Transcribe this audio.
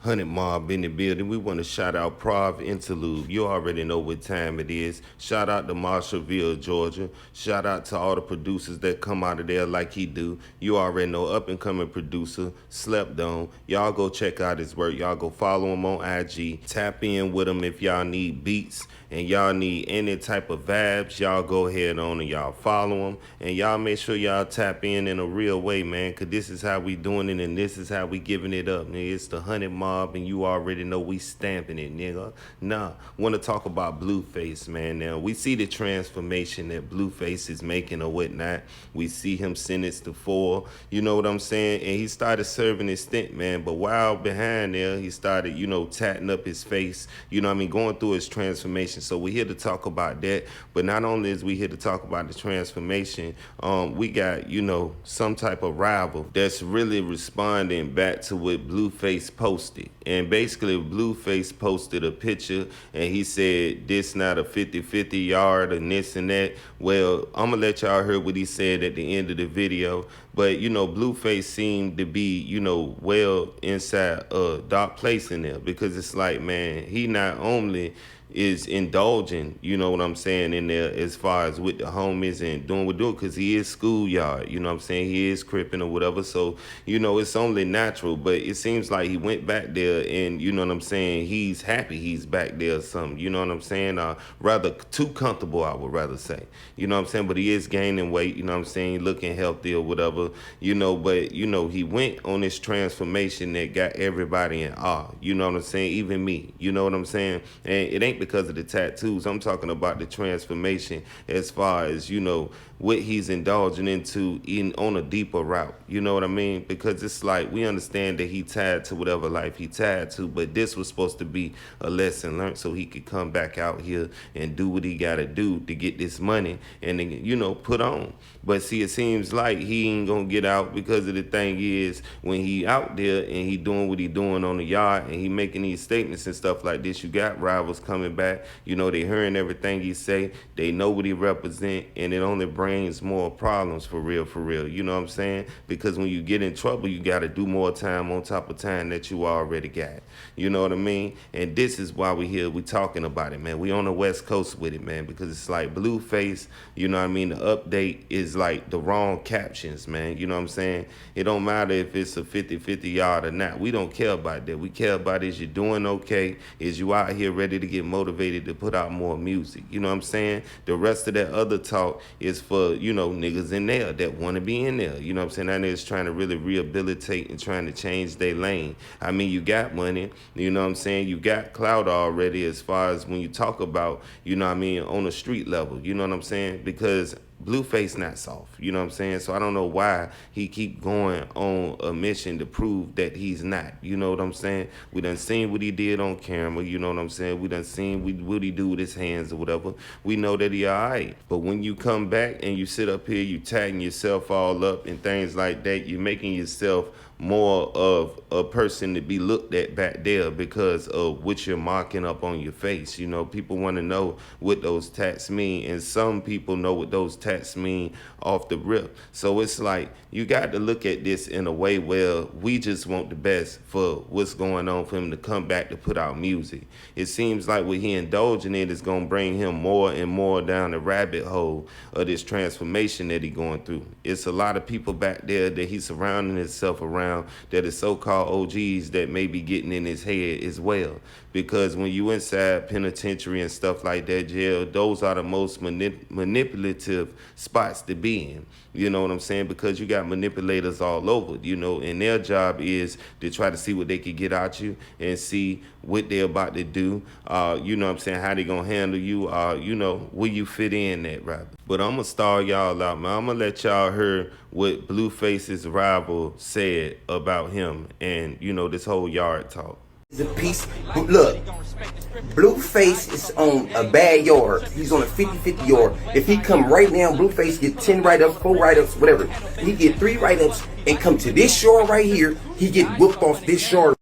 100 Mob in the building. We want to shout out Prov Interlude. You already know what time it is. Shout out to Marshallville, Georgia. Shout out to all the producers that come out of there like he do. You already know, up and coming producer, Slept On. Y'all go check out his work. Y'all go follow him on IG. Tap in with him if y'all need beats and y'all need any type of vibes. Y'all go ahead on and y'all follow him. And y'all make sure y'all tap in a real way, man, because this is how we doing it and this is how we giving it up, nigga. It's the 100 Mob, and you already know we stamping it, nigga. Nah, want to talk about Blueface, man. Now, we see the transformation that Blueface is making or whatnot. We see him sentenced to 4, you know what I'm saying? And he started serving his stint, man. But while behind there, he started, tatting up his face, going through his transformation. So we're here to talk about that. But not only is we here to talk about the transformation, we got, some type of rival that's really responding back to what Blueface posted. And basically, Blueface posted a picture and he said, this not a 50-50 yard and this and that. Well, I'm going to let y'all hear what he said at the end of the video. But, Blueface seemed to be, well inside a dark place in there, because it's like, man, he not only is indulging, you know what I'm saying, in there as far as with the homies and doing what do, because he is schoolyard, you know what I'm saying, he is cripping or whatever, so, it's only natural. But it seems like he went back there and, you know what I'm saying, he's happy he's back there or something, you know what I'm saying, rather too comfortable, I would rather say, you know what I'm saying, but he is gaining weight, you know what I'm saying, looking healthy or whatever, but, he went on this transformation that got everybody in awe, you know what I'm saying, even me, you know what I'm saying, and it ain't because of the tattoos. I'm talking about the transformation as far as, what he's indulging into on a deeper route. You know what I mean? Because it's like, we understand that he tied to whatever life he tied to, but this was supposed to be a lesson learned so he could come back out here and do what he got to do to get this money and then, put on. But see, it seems like he ain't going to get out, because of the thing is, when he out there and he doing what he doing on the yard and he making these statements and stuff like this, you got rivals coming back. They hearing everything he say. They know what he represent, and it only brings more problems for real. You know what I'm saying? Because when you get in trouble, you got to do more time on top of time that you already got. You know what I mean? And this is why we here. We talking about it, man. We on the West Coast with it, man, because it's like Blueface, you know what I mean? The update is like the wrong captions, man. You know what I'm saying? It don't matter if it's a 50-50 yard or not. We don't care about that. We care about is you doing okay? Is you out here ready to get motivated to put out more music? You know what I'm saying? The rest of that other talk is for, niggas in there that want to be in there. You know what I'm saying? That niggas trying to really rehabilitate and trying to change their lane. I mean, you got money, you know what I'm saying? You got clout already as far as when you talk about, on a street level. You know what I'm saying? Because Blueface not soft, you know what I'm saying? So I don't know why he keep going on a mission to prove that he's not, you know what I'm saying? We done seen what he did on camera, you know what I'm saying? We done seen what he do with his hands or whatever. We know that he all right. But when you come back and you sit up here, you tagging yourself all up and things like that, you're making yourself more of a person to be looked at back there because of what you're marking up on your face. People want to know what those tats mean, and some people know what those tats mean off the rip. So it's like, you got to look at this in a way where we just want the best for what's going on for him to come back to put out music. It seems like what he indulging in is going to bring him more and more down the rabbit hole of this transformation that he going through. It's a lot of people back there that he's surrounding himself around that is so-called OGs that may be getting in his head as well. Because when you inside penitentiary and stuff like that, jail, those are the most manipulative spots to be in. You know what I'm saying? Because you got manipulators all over, and their job is to try to see what they can get out you and see what they're about to do. You know what I'm saying? How they gonna handle you, where you fit in at, rather. But I'm gonna star y'all out, man. I'm gonna let y'all hear what Blueface's rival said about him and, this whole yard talk. The piece, look, Blueface is on a bad yard. He's on a 50-50 yard. If he come right now, Blueface get 10 write-ups, 4 write-ups, whatever. He get 3 write-ups and come to this yard right here, he get whooped off this yard.